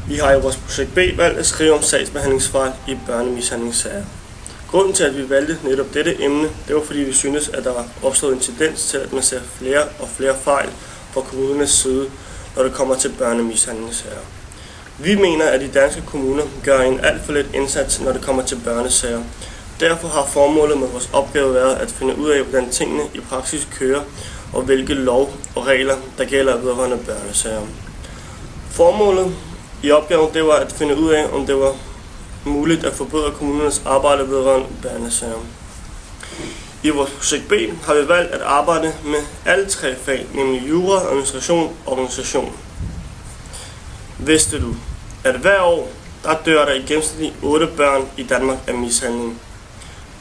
Vi har i vores projekt B valgt at skrive om sagsbehandlingsfejl i børnemishandlingssager. Grunden til, at vi valgte netop dette emne, det var fordi vi synes, at der er opstået en tendens til, at man ser flere og flere fejl fra kommunernes side, når det kommer til børnemishandlingssager. Vi mener, at de danske kommuner gør en alt for lidt indsats, når det kommer til børnesager. Derfor har formålet med vores opgave været at finde ud af, hvordan tingene i praksis kører, og hvilke lov og regler, der gælder vedrørende børnesager. Formålet i opgaven det var at finde ud af, om det var muligt at forbedre kommunernes arbejde vedrørende børnesager. I vores projekt B har vi valgt at arbejde med alle tre fag, nemlig jura, administration og organisation. Vidste du, at hver år der dør der i gennemsnit 8 børn i Danmark af mishandling.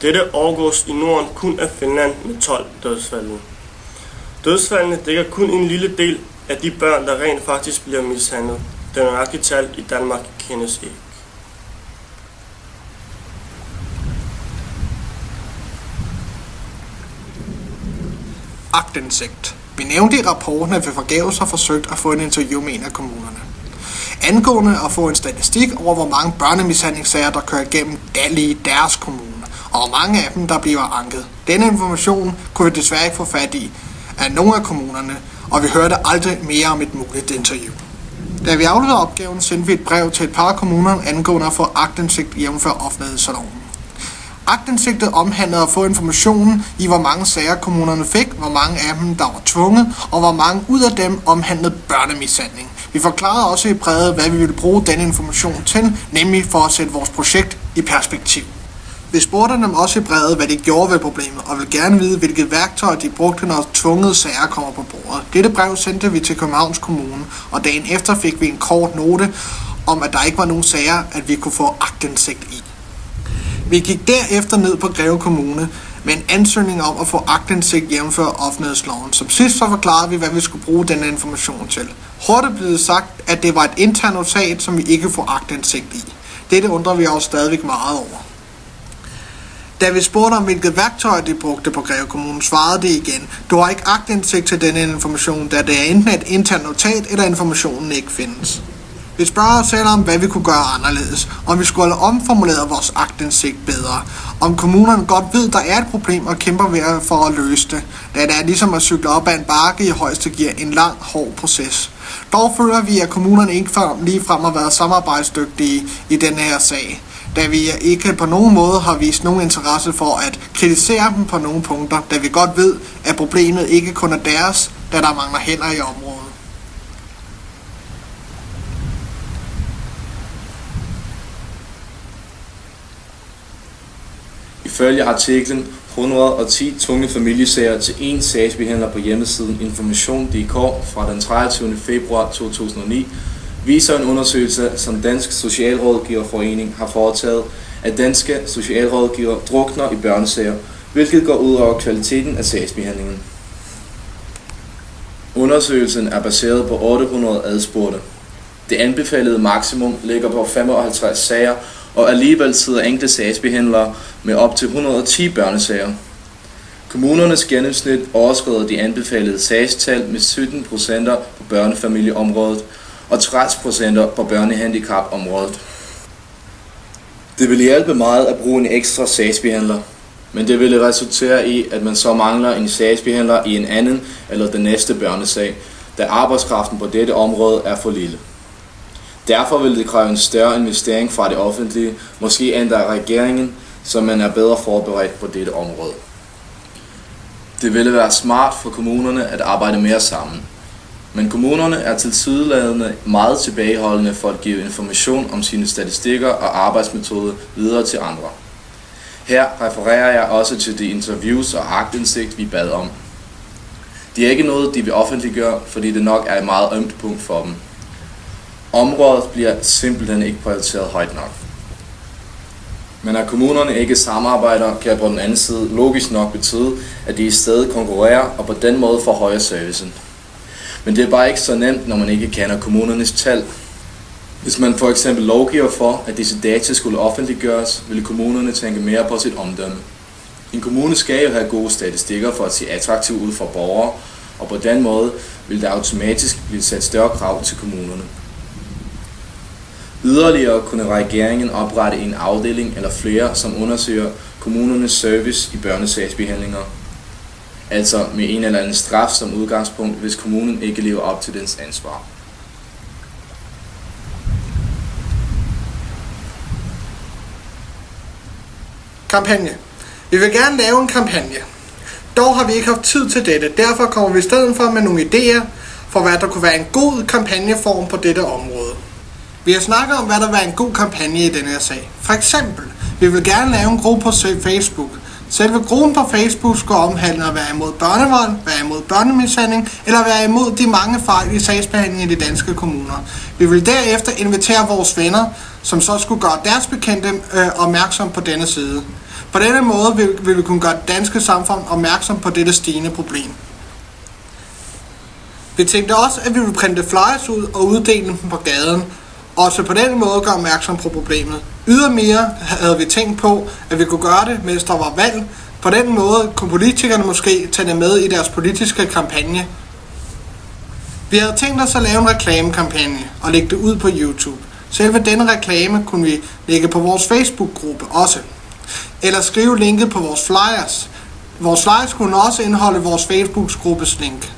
Dette overgås i Norden kun af Finland med 12 dødsfald. Dødsfaldene dækker kun en lille del af de børn, der rent faktisk bliver mishandlet. Det nøjagtige tal i Danmark kendes ikke. Aktindsigt. Vi nævnte i rapporten, at vi forgæves har forsøgt at få en interview med en af kommunerne. Angående at få en statistik over, hvor mange børnemishandlingssager, der kører igennem i deres kommune, og hvor mange af dem, der bliver anket. Denne information kunne vi desværre ikke få fat i af nogle af kommunerne, og vi hørte aldrig mere om et muligt interview. Da vi afleverede opgaven, sendte vi et brev til et par kommuner angående at få aktindsigt jævnfør offentlighedsloven. Aktindsigtet omhandlede at få informationen i, hvor mange sager kommunerne fik, hvor mange af dem, der var tvunget, og hvor mange ud af dem omhandlede børnemishandling. Vi forklarede også i brevet, hvad vi ville bruge denne information til, nemlig for at sætte vores projekt i perspektiv. Vi spurgte dem også i brevet, hvad de gjorde ved problemet, og ville gerne vide, hvilke værktøjer de brugte, når tvunget sager kommer på bordet. Dette brev sendte vi til Københavns Kommune, og dagen efter fik vi en kort note om, at der ikke var nogen sager, at vi kunne få aktindsigt i. Vi gik derefter ned på Greve Kommune med en ansøgning om at få aktindsigt jævnfør offentlighedsloven. Som sidst så forklarede vi, hvad vi skulle bruge denne information til. Hurtigt blev det sagt, at det var et internt notat, som vi ikke får aktindsigt i. Dette undrer vi os stadigvæk meget over. Da vi spurgte om, hvilket værktøj de brugte på Greve Kommune, svarede de igen: du har ikke aktindsigt til denne information, da det er enten et internt notat, eller informationen ikke findes. Vi spørger os selv om, hvad vi kunne gøre anderledes, om vi skulle have omformuleret vores aktindsigt bedre, om kommunerne godt ved, der er et problem og kæmper ved for at løse det, da det er ligesom at cykle op ad en bakke i højeste gear, en lang, hård proces. Dog føler vi, at kommunerne ikke ligefrem har været samarbejdsdygtige i denne her sag, da vi ikke på nogen måde har vist nogen interesse for at kritisere dem på nogle punkter, da vi godt ved, at problemet ikke kun er deres, da der mangler hænder i området. Ifølge artiklen 110 tunge familiesager til én sagsbehandler på hjemmesiden Information.dk fra den 23. februar 2009 viser en undersøgelse, som Dansk Socialrådgiverforening har foretaget, at danske socialrådgivere drukner i børnesager, hvilket går ud over kvaliteten af sagsbehandlingen. Undersøgelsen er baseret på 800 adspurgte. Det anbefalede maksimum ligger på 55 sager, og alligevel sidder enkelte sagsbehandlere med op til 110 børnesager. Kommunernes gennemsnit overskrider de anbefalede sagstal med 17% på børnefamilieområdet og 30% på børnehandicapområdet. Det vil hjælpe meget at bruge en ekstra sagsbehandler, men det vil resultere i, at man så mangler en sagsbehandler i en anden eller den næste børnesag, da arbejdskraften på dette område er for lille. Derfor vil det kræve en større investering fra det offentlige, måske endda regeringen, så man er bedre forberedt på dette område. Det ville være smart for kommunerne at arbejde mere sammen, men kommunerne er tilsyneladende meget tilbageholdende for at give information om sine statistikker og arbejdsmetoder videre til andre. Her refererer jeg også til de interviews og aktindsigt, vi bad om. Det er ikke noget, de vil offentliggøre, fordi det nok er et meget ømt punkt for dem. Området bliver simpelthen ikke prioriteret højt nok. Men at kommunerne ikke samarbejder, kan på den anden side logisk nok betyde, at de i stedet konkurrerer og på den måde forhøjer servicen. Men det er bare ikke så nemt, når man ikke kender kommunernes tal. Hvis man for eksempel lovgiver for, at disse data skulle offentliggøres, vil kommunerne tænke mere på sit omdømme. En kommune skal jo have gode statistikker for at se attraktiv ud for borgere, og på den måde vil der automatisk blive sat større krav til kommunerne. Yderligere kunne regeringen oprette en afdeling eller flere, som undersøger kommunernes service i børnesagsbehandlinger. Altså med en eller anden straf som udgangspunkt, hvis kommunen ikke lever op til dens ansvar. Kampagne. Vi vil gerne lave en kampagne. Dog har vi ikke haft tid til dette, derfor kommer vi i stedet for med nogle idéer for, hvad der kunne være en god kampagneform på dette område. Vi har snakket om, hvad der var en god kampagne i denne her sag. For eksempel, vi vil gerne lave en gruppe på Facebook. Selve gruppen på Facebook skal omhandle at være imod børnevold, være imod børnemishandling eller være imod de mange fejl i sagsbehandling i de danske kommuner. Vi vil derefter invitere vores venner, som så skulle gøre deres bekendte opmærksom på denne side. På denne måde vil vi kunne gøre det danske samfund opmærksom på dette stigende problem. Vi tænkte også, at vi ville printe flyers ud og uddele dem på gaden, og så på den måde gøre opmærksom på problemet. Ydermere havde vi tænkt på, at vi kunne gøre det, mens der var valg. På den måde kunne politikerne måske tage det med i deres politiske kampagne. Vi havde tænkt os at lave en reklamekampagne og lægge det ud på YouTube. Selve denne reklame kunne vi lægge på vores Facebook-gruppe også. Eller skrive linket på vores flyers. Vores flyers kunne også indeholde vores Facebook-gruppes link.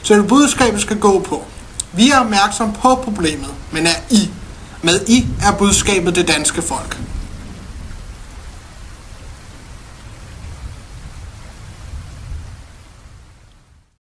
Så det budskabet skal gå på: vi er opmærksom på problemet, men er I? Med I er budskabet det danske folk.